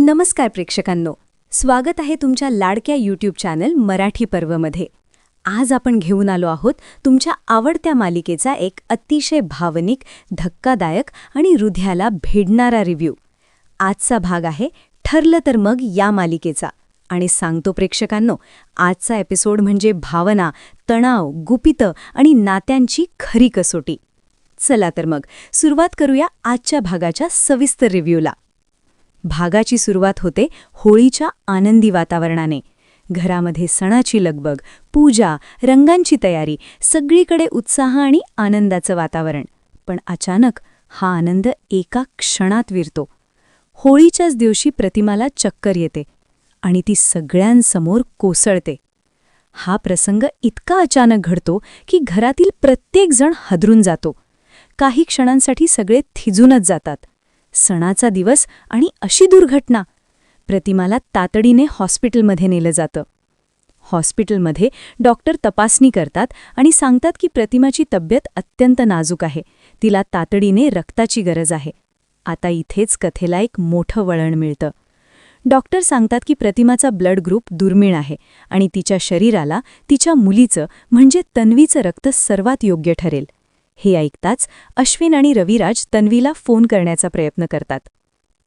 नमस्कार प्रेक्षकांनो, स्वागत आहे तुमच्या लाडक्या यूट्यूब चॅनल मराठी पर्वमध्ये. आज आपण घेऊन आलो आहोत तुमच्या आवडत्या मालिकेचा एक अतिशय भावनिक, धक्कादायक आणि हृदयाला भेडणारा रिव्ह्यू. आजचा भाग आहे ठरलं तर मग या मालिकेचा. आणि सांगतो प्रेक्षकांनो, आजचा एपिसोड म्हणजे भावना, तणाव, गुपितं आणि नात्यांची खरी कसोटी. चला तर मग सुरुवात करूया आजच्या भागाच्या सविस्तर रिव्ह्यूला. भागाची सुरुवात होते होळीच्या आनंदी वातावरणाने. घरामध्ये सणाची लगबग, पूजा, रंगांची तयारी, सगळीकडे उत्साह आणि आनंदाचं वातावरण. पण अचानक हा आनंद एका क्षणात विरतो. होळीच्याच दिवशी प्रतिमाला चक्कर येते आणि ती सगळ्यांसमोर कोसळते. हा प्रसंग इतका अचानक घडतो की घरातील प्रत्येकजण हादरून जातो. काही क्षणांसाठी सगळे थिजूनच जातात. सणाचा दिवस आणि अशी दुर्घटना. प्रतिमाला तातडीने हॉस्पिटलमध्ये नेलं जातं. हॉस्पिटलमध्ये डॉक्टर तपासणी करतात आणि सांगतात की प्रतिमाची तब्येत अत्यंत नाजूक आहे. तिला तातडीने रक्ताची गरज आहे. आता इथेच कथेला एक मोठं वळण मिळतं. डॉक्टर सांगतात की प्रतिमाचा ब्लड ग्रुप दुर्मिळ आहे आणि तिच्या शरीराला तिच्या मुलीचं म्हणजे तन्वीचं रक्त सर्वात योग्य ठरेल. हे ऐकताच अश्विन आणि रविराज तन्वीला फोन करण्याचा प्रयत्न करतात.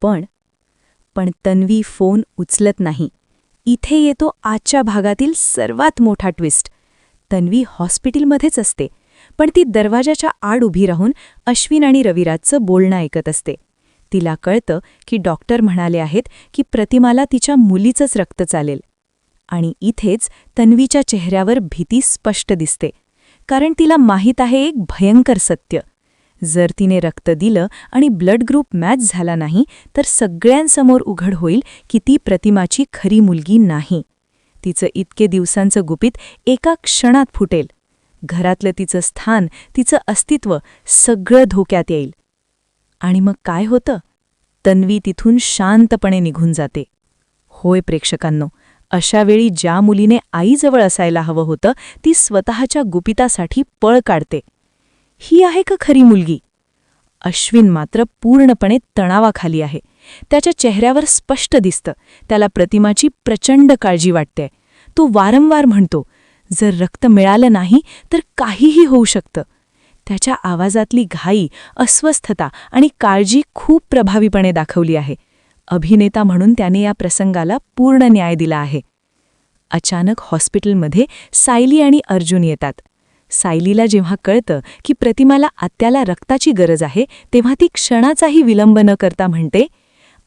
पण तन्वी फोन उचलत नाही. इथे येतो आजच्या भागातील सर्वात मोठा ट्विस्ट. तन्वी हॉस्पिटलमध्येच असते, पण ती दरवाजाच्या आड उभी राहून अश्विन आणि रविराजचं बोलणं ऐकत असते. तिला कळतं की डॉक्टर म्हणाले आहेत की प्रतिमाला तिच्या मुलीचंच रक्त चालेल. आणि इथेच तन्वीच्या चेहऱ्यावर भीती स्पष्ट दिसते, कारण तिला माहीत आहे एक भयंकर सत्य. जर तिने रक्त दिलं आणि ब्लड ग्रुप मॅच झाला नाही तर सगळ्यांसमोर उघड होईल की ती प्रतिमाची खरी मुलगी नाही. तिचं इतके दिवसांचं गुपित एका क्षणात फुटेल. घरातलं तिचं स्थान, तिचं अस्तित्व सगळं धोक्यात येईल. आणि मग काय होतं? तन्वी तिथून शांतपणे निघून जाते. होय प्रेक्षकांनो, अशा वेळी ज्या मुलीने आईजवळ असायला हवं होतं ती स्वतःच्या गुपितासाठी पळ काढते. ही आहे का खरी मुलगी? अश्विन मात्र पूर्णपणे तणावाखाली आहे. त्याच्या चेहऱ्यावर स्पष्ट दिसतं त्याला प्रतिमाची प्रचंड काळजी वाटते. तो वारंवार म्हणतो, जर रक्त मिळालं नाही तर काहीही होऊ शकतं. त्याच्या आवाजातली घाई, अस्वस्थता आणि काळजी खूप प्रभावीपणे दाखवली आहे. अभिनेता म्हणून त्याने या प्रसंगाला पूर्ण न्याय दिला आहे. अचानक हॉस्पिटलमध्ये सायली आणि अर्जुन येतात. सायलीला जेव्हा कळतं की प्रतिमाला आत्याला रक्ताची गरज आहे तेव्हा ती क्षणाचाही विलंब न करता म्हणते,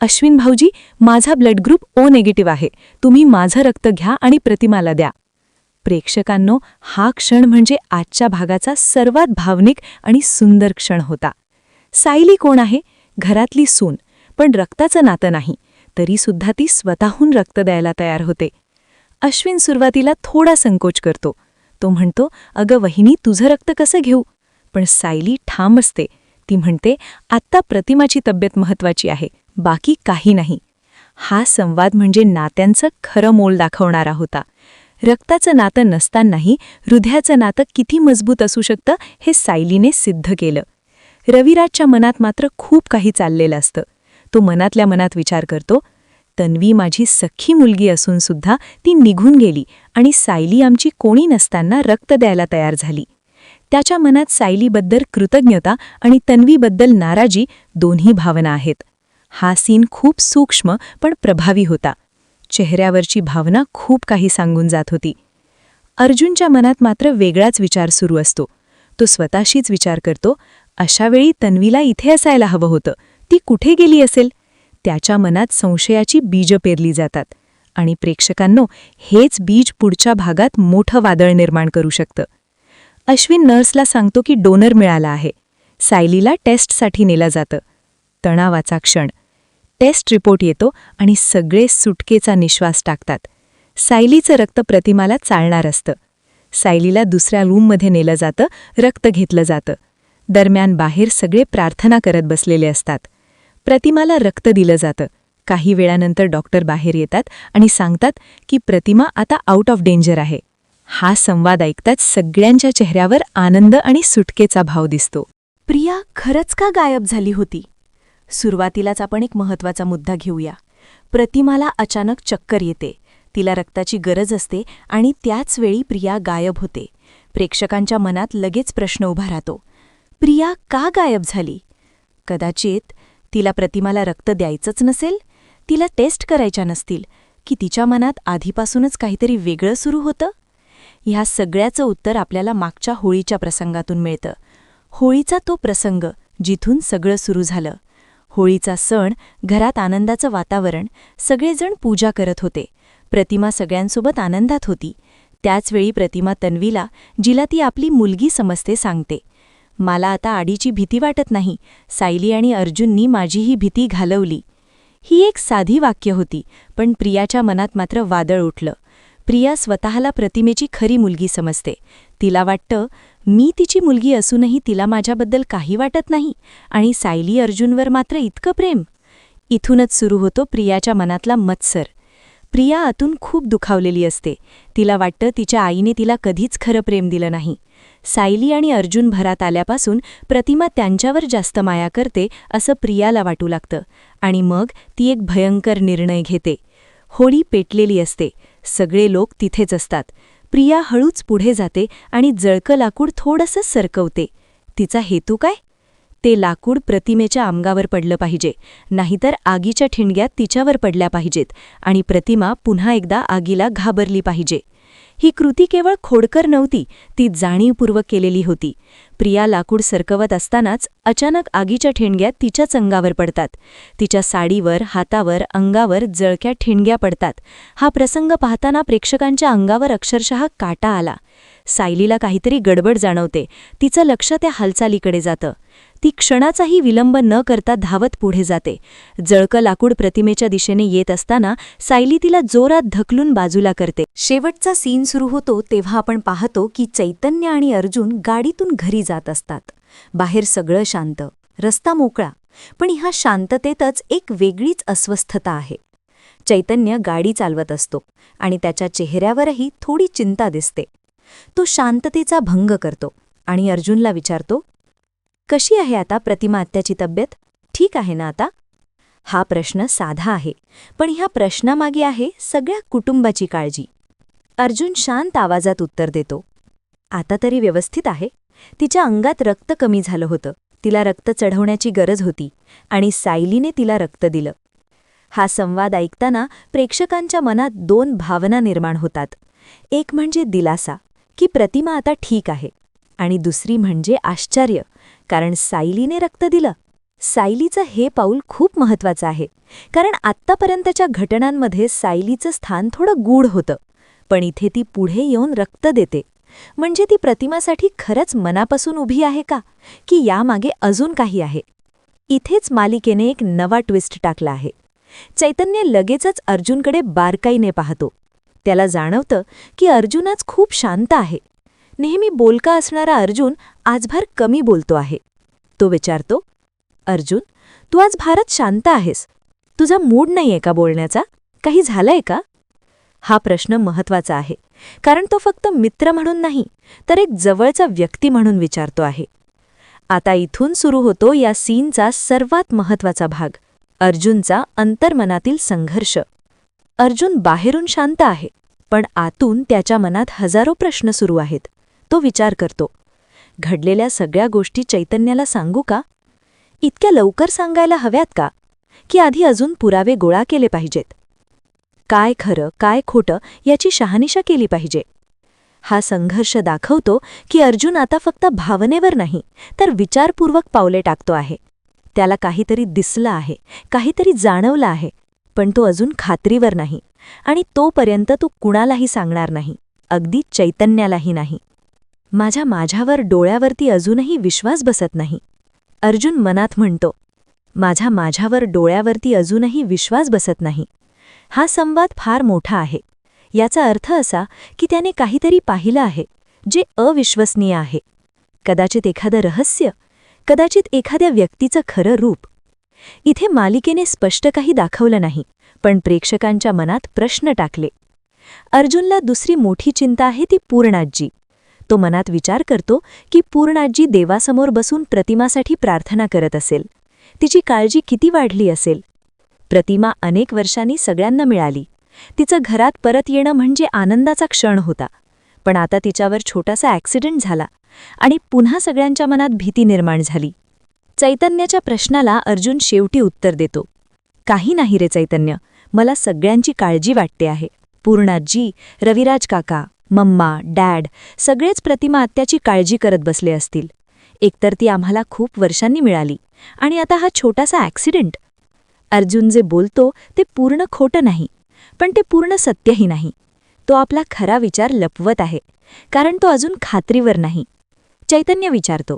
अश्विन भाऊजी, माझा ब्लड ग्रुप ओ निगेटिव्ह आहे. तुम्ही माझं रक्त घ्या आणि प्रतिमाला द्या. प्रेक्षकांनो, हा क्षण म्हणजे आजच्या भागाचा सर्वात भावनिक आणि सुंदर क्षण होता. सायली कोण आहे? घरातली सून, पण रक्ताचं नातं नाही. तरीसुद्धा ती स्वतःहून रक्त द्यायला तयार होते. अश्विन सुरुवातीला थोडा संकोच करतो. तो म्हणतो, अगं वहिनी, तुझं रक्त कसं घेऊ? पण सायली ठाम असते. ती म्हणते, आत्ता प्रतिमाची तब्येत महत्वाची आहे, बाकी काही नाही. हा संवाद म्हणजे नात्यांचं खरं मोल दाखवणारा होता. रक्ताचं नातं नसतानाही हृदयाचं नातं किती मजबूत असू शकतं हे सायलीने सिद्ध केलं. रविराजच्या मनात मात्र खूप काही चाललेलं असतं. तो मनातल्या मनात विचार करतो, तन्वी माझी सख्खी मुलगी असून सुद्धा ती निघून गेली आणि सायली आमची कोणी नसताना रक्त द्यायला तयार झाली. त्याच्या मनात सायलीबद्दल कृतज्ञता आणि तन्वीबद्दल नाराजी दोन्ही भावना आहेत. हा सीन खूप सूक्ष्म पण प्रभावी होता. चेहऱ्यावरची भावना खूप काही सांगून जात होती. अर्जुनच्या मनात मात्र वेगळाच विचार सुरू असतो. तो स्वतःशीच विचार करतो, अशावेळी तन्वीला इथे असायला हवं होतं, ती कुठे गेली असेल? त्याच्या मनात संशयाची बीजं पेरली जातात. आणि प्रेक्षकांनो, हेच बीज पुढच्या भागात मोठं वादळ निर्माण करू शकतं. अश्विन नर्सला सांगतो की डोनर मिळाला आहे. सायलीला टेस्टसाठी नेलं जातं. तणावाचा क्षण. टेस्ट रिपोर्ट येतो आणि सगळे सुटकेचा निश्वास टाकतात. सायलीचं रक्त प्रतिमाला चालणार असतं. सायलीला दुसऱ्या रूममध्ये नेलं जातं, रक्त घेतलं जातं. दरम्यान बाहेर सगळे प्रार्थना करत बसलेले असतात. प्रतिमाला रक्त दिलं जातं. काही वेळानंतर डॉक्टर बाहेर येतात आणि सांगतात की प्रतिमा आता आउट ऑफ डेंजर आहे. हा संवाद ऐकताच सगळ्यांच्या चेहऱ्यावर आनंद आणि सुटकेचा भाव दिसतो. प्रिया खरंच का गायब झाली होती? सुरुवातीलाच आपण एक महत्त्वाचा मुद्दा घेऊया. प्रतिमाला अचानक चक्कर येते. तिला रक्ताची गरज असते आणि त्याच वेळी प्रिया गायब होते. प्रेक्षकांच्या मनात लगेच प्रश्न उभा राहतो. प्रिया का गायब झाली? कदाचित तिला प्रतिमाला रक्त द्यायचंच नसेल, तिला टेस्ट करायच्या नसतील, की तिच्या मनात आधीपासूनच काहीतरी वेगळं सुरू होतं? ह्या सगळ्याचं उत्तर आपल्याला मागच्या होळीच्या प्रसंगातून मिळतं. होळीचा तो प्रसंग जिथून सगळं सुरू झालं. होळीचा सण, घरात आनंदाचं वातावरण, सगळेजण पूजा करत होते. प्रतिमा सगळ्यांसोबत आनंदात होती. त्याचवेळी प्रतिमा तन्वीला, जिला ती आपली मुलगी समजते, सांगते, मला आता आडीची भीती वाटत नाही. सायली आणि अर्जुननी माझी ही भीती घालवली. ही एक साधी वाक्य होती, पण प्रियाच्या मनात मात्र वादळ उठलं. प्रिया स्वतःला प्रतिमेची खरी मुलगी समजते. तिला वाटतं, मी तिची मुलगी असूनही तिला माझ्याबद्दल काही वाटत नाही, आणि सायली अर्जुनवर मात्र इतकं प्रेम. इथूनच सुरू होतो प्रियाच्या मनातला मत्सर. प्रिया आतून खूप दुखावलेली असते. तिला वाटतं तिच्या आईने तिला कधीच खरं प्रेम दिलं नाही. सायली आणि अर्जुन भरात आल्यापासून प्रतिमा त्यांच्यावर जास्त माया करते असं प्रियाला वाटू लागतं. आणि मग ती एक भयंकर निर्णय घेते. होळी पेटलेली असते. सगळे लोक तिथेच असतात. प्रिया हळूच पुढे जाते आणि जळकं लाकूड थोडंसं सरकवते. तिचा हेतू काय? ते लाकूड प्रतिमेच्या अंगावर पडलं पाहिजे, नाहीतर आगीच्या ठिणग्यात तिच्यावर पडल्या पाहिजेत, आणि प्रतिमा पुन्हा एकदा आगीला घाबरली पाहिजे. ही कृती केवळ खोडकर नव्हती, ती जाणीवपूर्वक केलेली होती. प्रिया लाकूड सरकवत असतानाच अचानक आगीच्या ठिणग्यात तिच्याच अंगावर पडतात. तिच्या साडीवर, हातावर, अंगावर जळक्या ठिणग्या पडतात. हा प्रसंग पाहताना प्रेक्षकांच्या अंगावर अक्षरशः काटा आला. सायलीला काहीतरी गडबड जाणवते. तिचं लक्ष त्या हालचालीकडे जातं. ती क्षणाचाही विलंब न करता धावत पुढे जाते. जळकं लाकूड प्रतिमेच्या दिशेने येत असताना सायली तिला जोरात ढकलून बाजूला करते. शेवटचा सीन सुरू होतो तेव्हा आपण पाहतो की चैतन्य आणि अर्जुन गाडीतून घरी जात असतात. बाहेर सगळं शांत, रस्ता मोकळा, पण ह्या शांततेतच एक वेगळीच अस्वस्थता आहे. चैतन्य गाडी चालवत असतो आणि त्याच्या चेहऱ्यावरही थोडी चिंता दिसते. तो शांततेचा भंग करतो आणि अर्जुनला विचारतो, कशी आहे आता प्रतिमा आत्याची तब्येत? ठीक आहे ना आता? हा प्रश्न साधा आहे, पण ह्या प्रश्नामागे आहे सगळ्या कुटुंबाची काळजी. अर्जुन शांत आवाजात उत्तर देतो, आता तरी व्यवस्थित आहे. तिच्या अंगात रक्त कमी झालं होतं. तिला रक्त चढवण्याची गरज होती आणि सायलीने तिला रक्त दिलं. हा संवाद ऐकताना प्रेक्षकांच्या मनात दोन भावना निर्माण होतात. एक म्हणजे दिलासा, की प्रतिमा आता ठीक आहे, आणि दुसरी म्हणजे आश्चर्य, कारण सायलीने रक्त दिलं. सायलीचं हे पाऊल खूप महत्त्वाचं आहे, कारण आत्तापर्यंतच्या घटनांमध्ये सायलीचं स्थान थोडं गूढ होतं, पण इथे ती पुढे येऊन रक्त देते. म्हणजे ती प्रतिमासाठी खरंच मनापासून उभी आहे का, की यामागे अजून काही आहे? इथेच मालिकेने एक नवा ट्विस्ट टाकला आहे. चैतन्य लगेचच अर्जुनकडे बारकाईने पाहतो. त्याला जाणवतं की अर्जुन आज खूप शांत आहे. नेहमी बोलका असणारा अर्जुन आज फार कमी बोलतो आहे. तो विचारतो, अर्जुन, तू आज फारच शांत आहेस. तुझा मूड नाहीये का बोलण्याचा? काही झालंय का? हा प्रश्न महत्त्वाचा आहे, कारण तो फक्त मित्र म्हणून नाही, तर एक जवळचा व्यक्ती म्हणून विचारतो आहे. आता इथून सुरू होतो या सीनचा सर्वात महत्त्वाचा भाग, अर्जुनचा अंतर्मनातील संघर्ष. अर्जुन बाहेरून शांत आहे, पण आतून त्याच्या मनात हजारो प्रश्न सुरू आहेत. तो विचार करतो, घडलेल्या सगळ्या गोष्टी चैतन्याला सांगू का? इतक्या लवकर सांगायला हव्यात का? की आधी अजून पुरावे गोळा केले पाहिजेत? काय खरं, काय खोटं याची शहानिशा केली पाहिजे. हा संघर्ष दाखवतो की अर्जुन आता फक्त भावनेवर नाही, तर विचारपूर्वक पावले टाकतो आहे. त्याला काहीतरी दिसलं आहे, काहीतरी जाणवलं आहे, पण तो अजून खात्रीवर नाही, आणि तोपर्यंत तो कुणालाही सांगणार नाही, अगदी चैतन्यालाही नाही. माझ्यावर डोळ्यावरती अजूनही विश्वास बसत नाही, अर्जुन मनात म्हणतो. माझ्यावर डोळ्यावरती अजूनही विश्वास बसत नाही. हा संवाद फार मोठा आहे. याचा अर्थ असा की त्याने काहीतरी पाहिलं आहे जे अविश्वसनीय आहे. कदाचित एखादं रहस्य, कदाचित एखाद्या व्यक्तीचं खरं रूप. इथे मालिकेने स्पष्ट काही दाखवलं नाही, पण प्रेक्षकांच्या मनात प्रश्न टाकले. अर्जुनला दुसरी मोठी चिंता आहे ती पूर्णाजी. तो मनात विचार करतो की पूर्णाजी देवासमोर बसून प्रतिमासाठी प्रार्थना करत असेल. तिची काळजी किती वाढली असेल. प्रतिमा अनेक वर्षांनी सगळ्यांना मिळाली. तिचं घरात परत येणं म्हणजे आनंदाचा क्षण होता. पण आता तिच्यावर छोटासा ॲक्सिडेंट झाला आणि पुन्हा सगळ्यांच्या मनात भीती निर्माण झाली. चैतन्याच्या प्रश्नाला अर्जुन शेवटी उत्तर देतो. काही नाही रे चैतन्य, मला सगळ्यांची काळजी वाटते आहे. पूर्णाजी, रविराज काका, मम्मा, डॅड सगळेच प्रतिमा आत्याची काळजी करत बसले असतील. एकतर ती आम्हाला खूप वर्षांनी मिळाली आणि आता हा छोटासा ॲक्सिडेंट. अर्जुन जे बोलतो ते पूर्ण खोटं नाही, पण ते पूर्ण सत्यही नाही. तो आपला खरा विचार लपवत आहे, कारण तो अजून खात्रीवर नाही. चैतन्य विचारतो,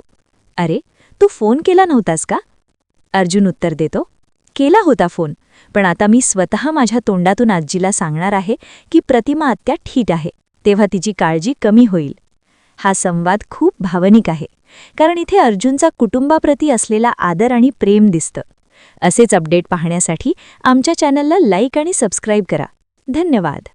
अरे तू फोन केला नव्हतास का? अर्जुन उत्तर देतो, केला होता फोन, पण आता मी स्वतः माझ्या तोंडातून आजीला सांगणार आहे की प्रतिमा आत्या ठीक आहे, तेव्हा तिची काळजी कमी होईल. हा संवाद खूप भावनिक आहे, कारण इथे अर्जुनचा कुटुंबाप्रती असलेला आदर आणि प्रेम दिसतं. असेच अपडेट पाहण्यासाठी आमच्या चॅनलला लाईक आणि सबस्क्राईब करा. धन्यवाद.